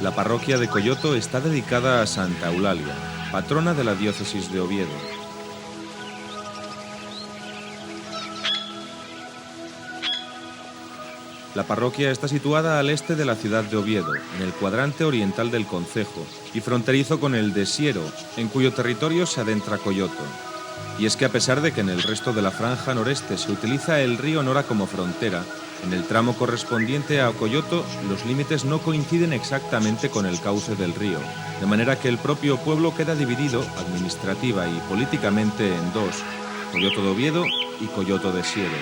La parroquia de Coyoto está dedicada a Santa Eulalia, patrona de la diócesis de Oviedo. La parroquia está situada al este de la ciudad de Oviedo, en el cuadrante oriental del concejo, y fronterizo con el de Siero, en cuyo territorio se adentra Coyoto. Y es que a pesar de que en el resto de la franja noreste se utiliza el río Nora como frontera, en el tramo correspondiente a Coyoto los límites no coinciden exactamente con el cauce del río, de manera que el propio pueblo queda dividido administrativa y políticamente en dos, Coyoto de Oviedo y Coyoto de Siero.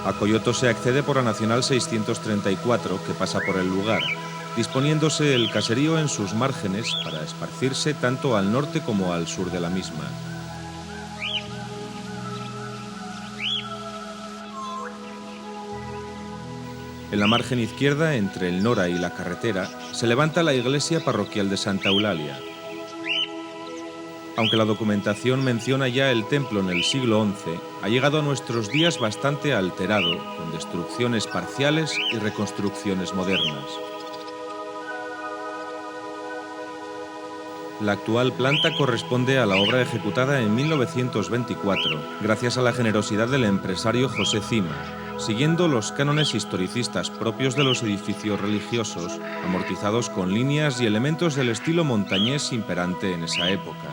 A Coyoto se accede por la Nacional 634, que pasa por el lugar, disponiéndose el caserío en sus márgenes para esparcirse tanto al norte como al sur de la misma. En la margen izquierda, entre el Nora y la carretera, se levanta la iglesia parroquial de Santa Eulalia. Aunque la documentación menciona ya el templo en el siglo XI, ha llegado a nuestros días bastante alterado, con destrucciones parciales y reconstrucciones modernas. La actual planta corresponde a la obra ejecutada en 1924, gracias a la generosidad del empresario José Cima, siguiendo los cánones historicistas propios de los edificios religiosos, amortizados con líneas y elementos del estilo montañés imperante en esa época.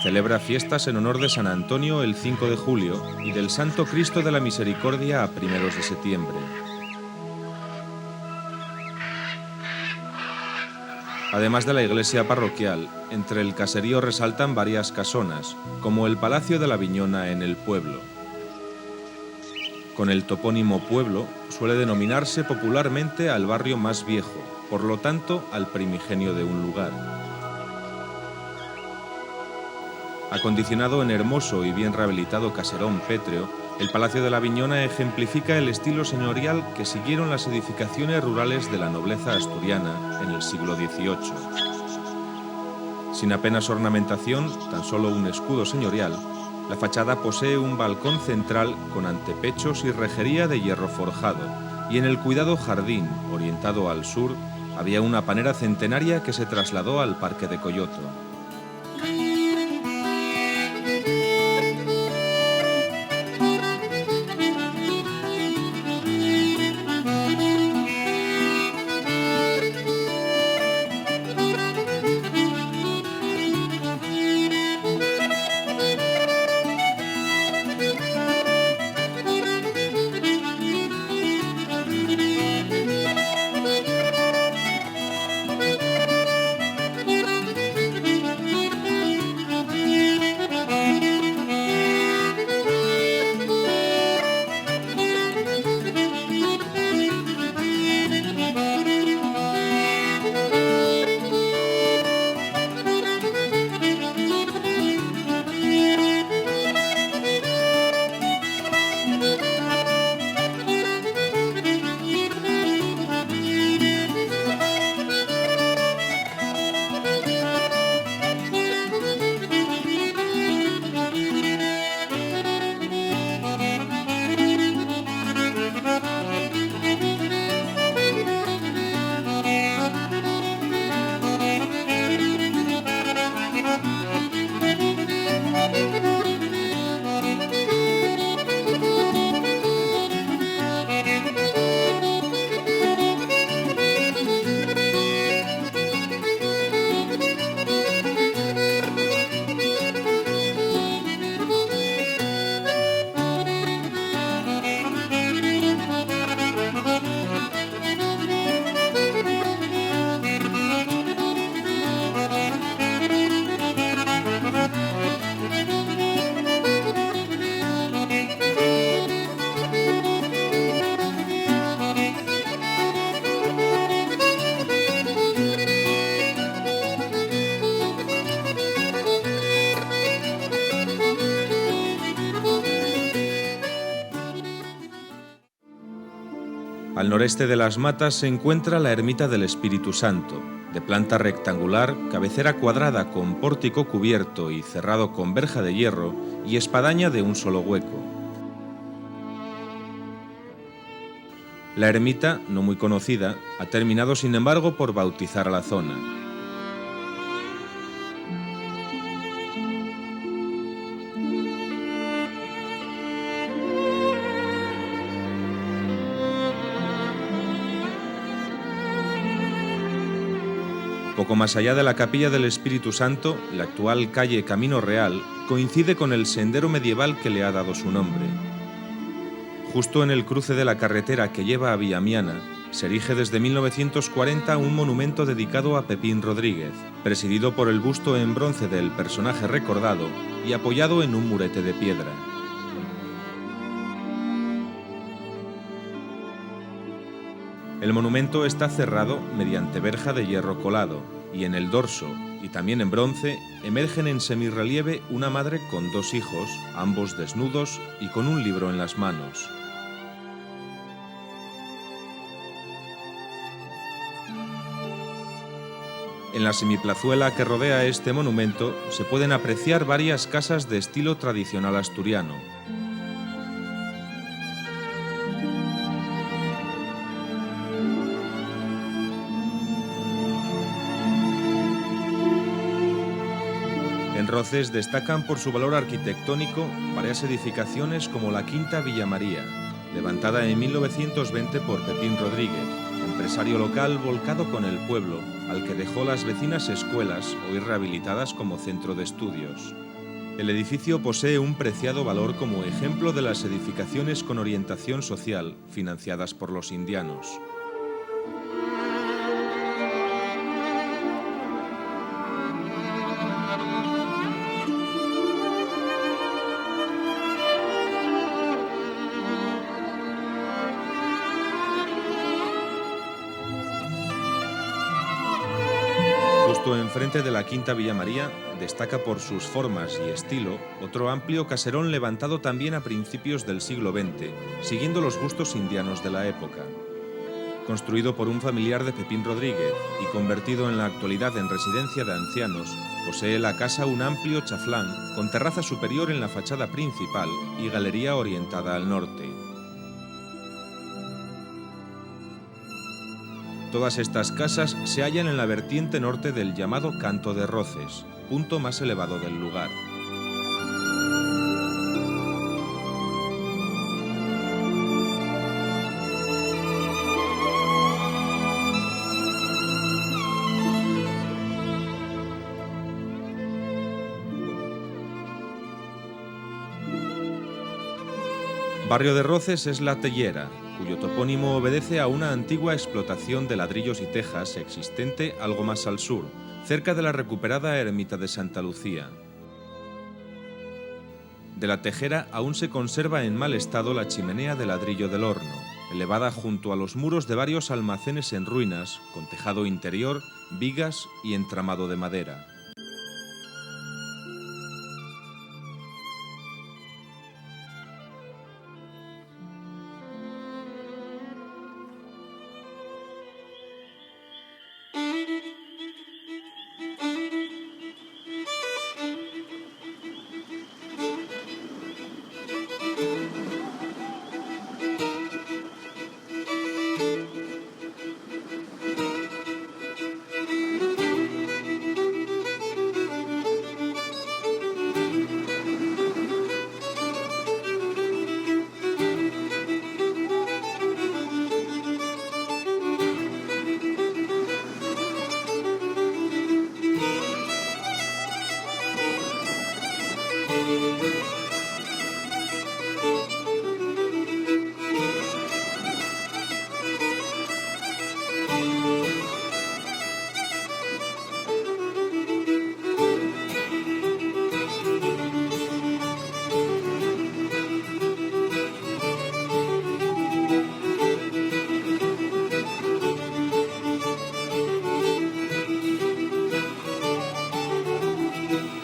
Celebra fiestas en honor de San Antonio el 5 de julio y del Santo Cristo de la Misericordia a primeros de septiembre. Además de la iglesia parroquial, entre el caserío resaltan varias casonas, como el Palacio de la Viñona en el pueblo. Con el topónimo pueblo suele denominarse popularmente al barrio más viejo, por lo tanto al primigenio de un lugar. Acondicionado en hermoso y bien rehabilitado caserón pétreo, el Palacio de la Viñona ejemplifica el estilo señorial que siguieron las edificaciones rurales de la nobleza asturiana en el siglo XVIII. Sin apenas ornamentación, tan solo un escudo señorial, la fachada posee un balcón central con antepechos y rejería de hierro forjado, y en el cuidado jardín, orientado al sur, había una panera centenaria que se trasladó al Parque de Coyoto. Al noreste de las Matas se encuentra la ermita del Espíritu Santo, de planta rectangular, cabecera cuadrada con pórtico cubierto y cerrado con verja de hierro y espadaña de un solo hueco. La ermita, no muy conocida, ha terminado sin embargo por bautizar a la zona. Poco más allá de la Capilla del Espíritu Santo, la actual calle Camino Real coincide con el sendero medieval que le ha dado su nombre. Justo en el cruce de la carretera que lleva a Villamiana, se erige desde 1940 un monumento dedicado a Pepín Rodríguez, presidido por el busto en bronce del personaje recordado y apoyado en un murete de piedra. El monumento está cerrado mediante verja de hierro colado y en el dorso, y también en bronce, emergen en semirrelieve una madre con 2 hijos, ambos desnudos y con un libro en las manos. En la semiplazuela que rodea este monumento se pueden apreciar varias casas de estilo tradicional asturiano. En Roces destacan por su valor arquitectónico varias edificaciones como la Quinta Villa María, levantada en 1920 por Pepín Rodríguez, empresario local volcado con el pueblo, al que dejó las vecinas escuelas, hoy rehabilitadas como centro de estudios. El edificio posee un preciado valor como ejemplo de las edificaciones con orientación social financiadas por los indianos. Justo enfrente de la Quinta Villa María destaca por sus formas y estilo otro amplio caserón levantado también a principios del siglo XX, siguiendo los gustos indianos de la época. Construido por un familiar de Pepín Rodríguez y convertido en la actualidad en residencia de ancianos, posee la casa un amplio chaflán con terraza superior en la fachada principal y galería orientada al norte. Todas estas casas se hallan en la vertiente norte del llamado Canto de Roces, punto más elevado del lugar. Barrio de Roces es La Tellera, cuyo topónimo obedece a una antigua explotación de ladrillos y tejas existente algo más al sur, cerca de la recuperada ermita de Santa Lucía. De La Tejera aún se conserva en mal estado la chimenea de ladrillo del horno, elevada junto a los muros de varios almacenes en ruinas, con tejado interior, vigas y entramado de madera.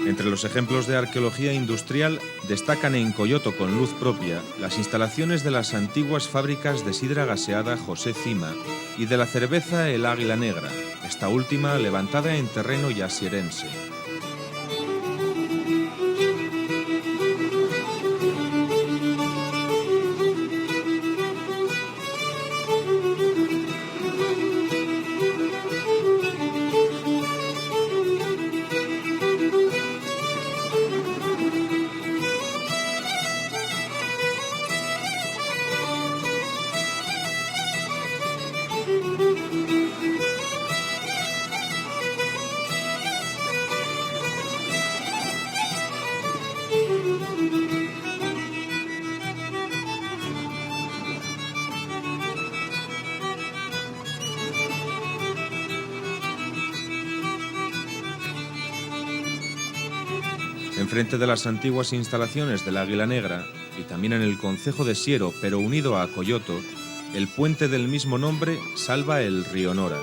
Entre los ejemplos de arqueología industrial destacan en Coyoto con luz propia las instalaciones de las antiguas fábricas de sidra gaseada José Cima y de la cerveza El Águila Negra, esta última levantada en terreno yasierense. Enfrente de las antiguas instalaciones del Águila Negra, y también en el concejo de Siero, pero unido a Coyoto, el puente del mismo nombre salva el río Nora.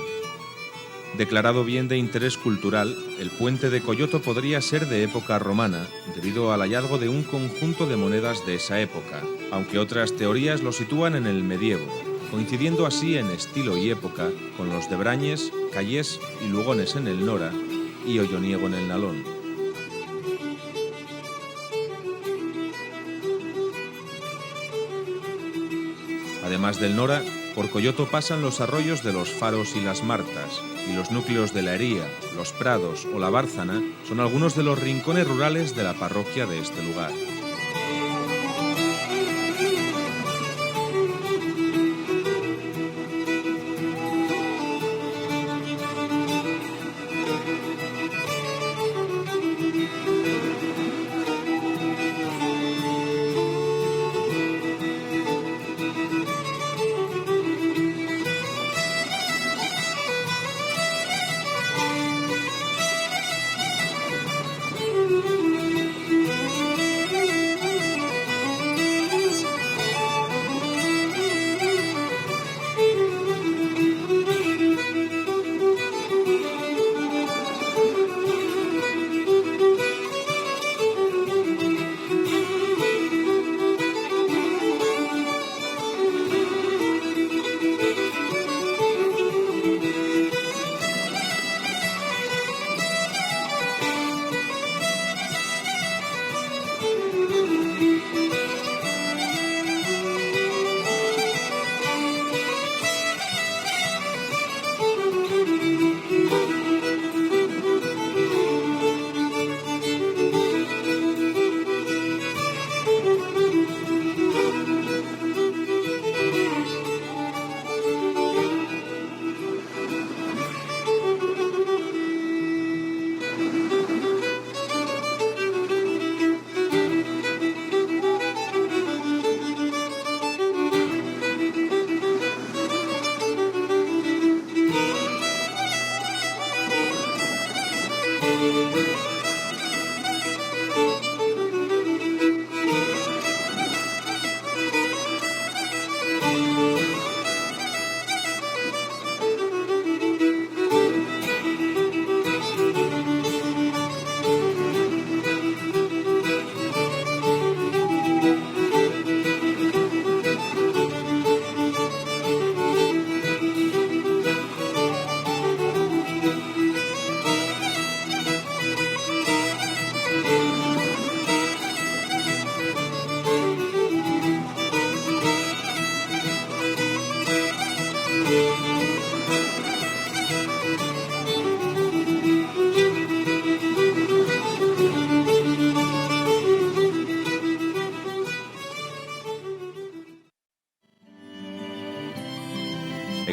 Declarado bien de interés cultural, el puente de Coyoto podría ser de época romana, debido al hallazgo de un conjunto de monedas de esa época, aunque otras teorías lo sitúan en el medievo, coincidiendo así en estilo y época con los de Brañes, Callés y Lugones en el Nora y Olloniego en el Nalón. Además del Nora, por Coyoto pasan los arroyos de los Faros y las Martas, y los núcleos de la Hería, los Prados o la Bárzana son algunos de los rincones rurales de la parroquia de este lugar.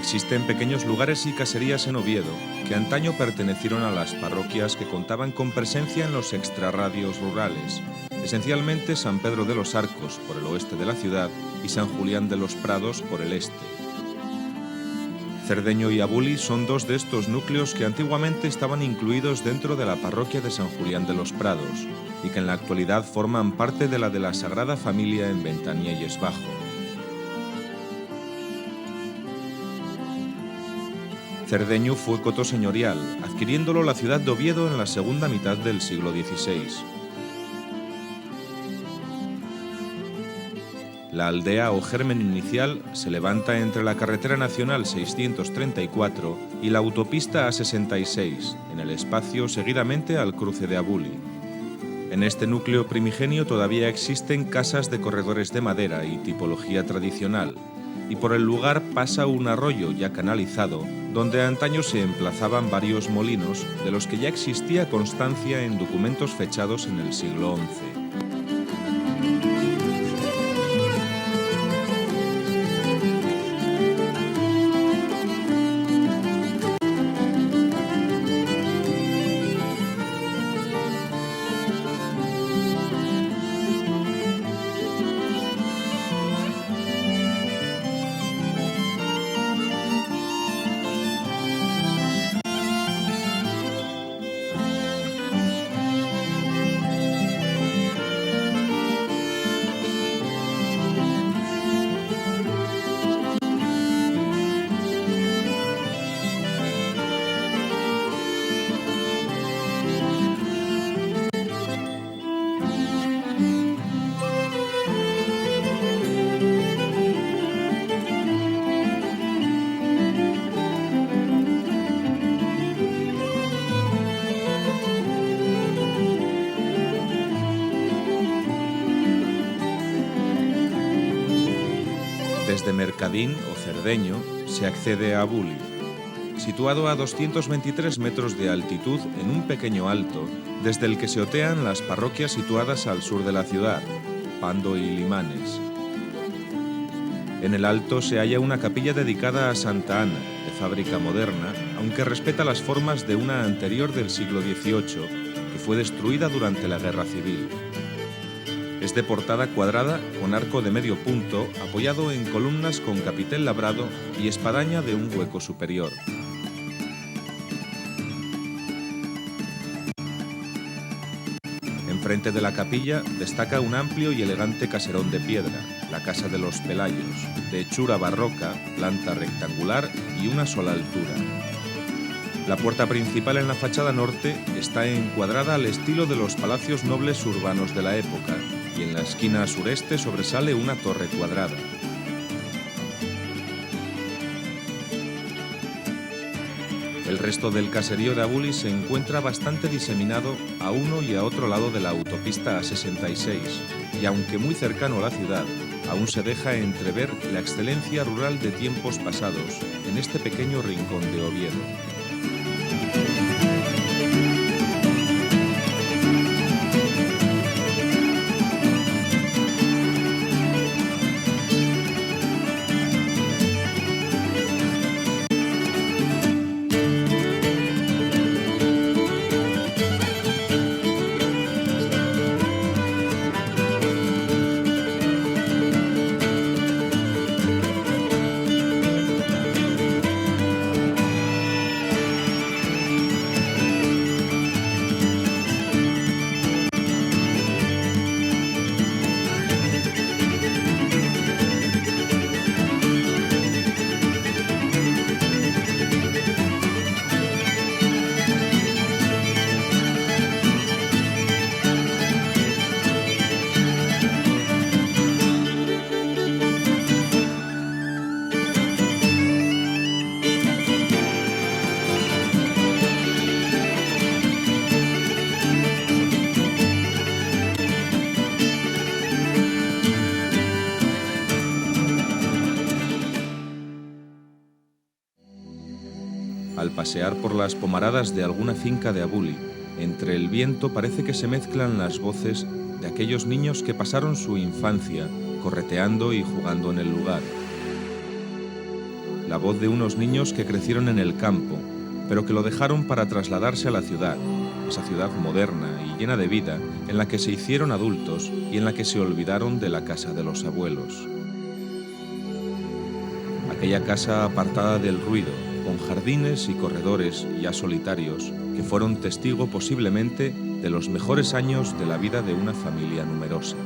Existen pequeños lugares y caserías en Oviedo que antaño pertenecieron a las parroquias que contaban con presencia en los extrarradios rurales, esencialmente San Pedro de los Arcos por el oeste de la ciudad y San Julián de los Prados por el este. Cerdeño y Abuli son dos de estos núcleos que antiguamente estaban incluidos dentro de la parroquia de San Julián de los Prados y que en la actualidad forman parte de la Sagrada Familia en Ventanielles Bajo. Cerdeño fue coto señorial, adquiriéndolo la ciudad de Oviedo en la segunda mitad del siglo XVI. La aldea o germen inicial se levanta entre la carretera nacional 634 y la autopista A66, en el espacio seguidamente al cruce de Abuli. En este núcleo primigenio todavía existen casas de corredores de madera y tipología tradicional, y por el lugar pasa un arroyo ya canalizado, donde antaño se emplazaban varios molinos, de los que ya existía constancia en documentos fechados en el siglo XI. Desde Mercadín o Cerdeño se accede a Abuli, situado a 223 metros de altitud en un pequeño alto, desde el que se otean las parroquias situadas al sur de la ciudad, Pando y Limanes. En el alto se halla una capilla dedicada a Santa Ana, de fábrica moderna, aunque respeta las formas de una anterior del siglo XVIII, que fue destruida durante la Guerra Civil. Es de portada cuadrada con arco de medio punto apoyado en columnas con capitel labrado y espadaña de un hueco superior. Enfrente de la capilla destaca un amplio y elegante caserón de piedra, la Casa de los Pelayos, de hechura barroca, planta rectangular y una sola altura. La puerta principal en la fachada norte está encuadrada al estilo de los palacios nobles urbanos de la época, y en la esquina sureste sobresale una torre cuadrada. El resto del caserío de Abuli se encuentra bastante diseminado a uno y a otro lado de la autopista A66, y aunque muy cercano a la ciudad, aún se deja entrever la excelencia rural de tiempos pasados en este pequeño rincón de Oviedo. Al pasear por las pomaradas de alguna finca de Abuli, entre el viento parece que se mezclan las voces de aquellos niños que pasaron su infancia correteando y jugando en el lugar. La voz de unos niños que crecieron en el campo, pero que lo dejaron para trasladarse a la ciudad, esa ciudad moderna y llena de vida en la que se hicieron adultos y en la que se olvidaron de la casa de los abuelos. Aquella casa apartada del ruido, con jardines y corredores ya solitarios, que fueron testigo posiblemente de los mejores años de la vida de una familia numerosa.